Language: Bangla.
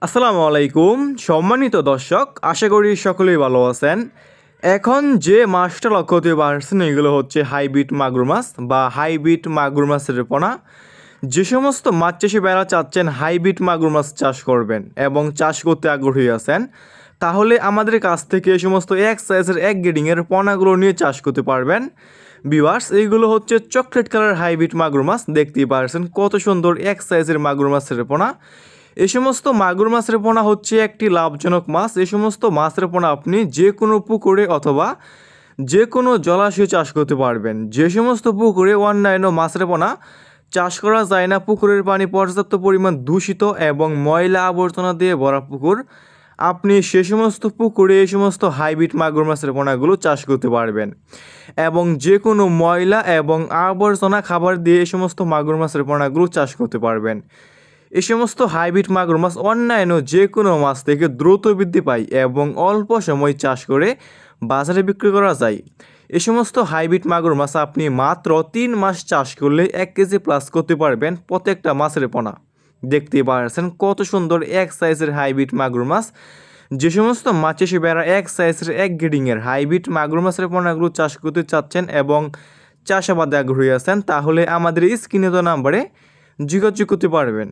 আসসালামু আলাইকুম সম্মানিত দর্শক, আশা করি সকলেই ভালো আছেন। এখন যে মাছটা লক্ষ্য করতে পারছেন এগুলো হচ্ছে হাইব্রিড মাগুর মাছ বা হাইব্রিড মাগুর মাছের পোনা। যে সমস্ত মাছ চাষি বেড়া চাচ্ছেন হাইব্রিড মাগুর মাছ চাষ করবেন এবং চাষ করতে আগ্রহী আছেন, তাহলে আমাদের কাছ থেকে এই সমস্ত এক সাইজের এক গ্রেডিংয়ের পোনাগুলো নিয়ে চাষ করতে পারবেন। ভিউয়ার্স, এইগুলো হচ্ছে চকলেট কালার হাইব্রিড মাগুর মাছ। দেখতেই পারছেন কত সুন্দর এক সাইজের মাগুর মাছের পোনা। এই সমস্ত মাগুর মাছের পোনা হচ্ছে একটি লাভজনক মাছ। এই সমস্ত মাছের পোনা আপনি যে কোনো পুকুরে অথবা যে কোনো জলাশয়ে চাষ করতে পারবেন। যে সমস্ত পুকুরে অন্যান্য মাছের পোনা চাষ করা যায় না, পুকুরের পানি পর্যাপ্ত পরিমাণ দূষিত এবং ময়লা আবর্জনা দিয়ে ভরা পুকুর, আপনি সে সমস্ত পুকুরে এই সমস্ত হাইব্রিড মাগুর মাছের পোনাগুলো চাষ করতে পারবেন এবং যে কোনো ময়লা এবং আবর্জনা খাবার দিয়ে এই সমস্ত মাগুর মাছের পোনাগুলো চাষ করতে পারবেন। এই সমস্ত হাইব্রিড মাগুর মাছ অন্যান্য যে কোনো মাছ থেকে দ্রুত বৃদ্ধি পায় এবং অল্প সময় চাষ করে বাজারে বিক্রি করা যায়। এই সমস্ত হাইব্রিড মাগুর মাছ আপনি মাত্র 3 মাস চাষ করলে 1 কেজি প্লাস করতে পারবেন প্রত্যেকটা মাছের পোনা। দেখতেই পাচ্ছেন কত সুন্দর এক সাইজের হাইব্রিড মাগুর মাছ। যে সমস্ত মাছ চাষি বেড়া এক সাইজের এক গ্রেডিংয়ের হাইব্রিড মাগুর মাছের পোনাগুলো চাষ করতে চাচ্ছেন এবং চাষাবাদে আগ্রহী আছেন, তাহলে আমাদের স্ক্রিনে দেওয়া নাম্বারে যোগাযোগ করতে পারবেন।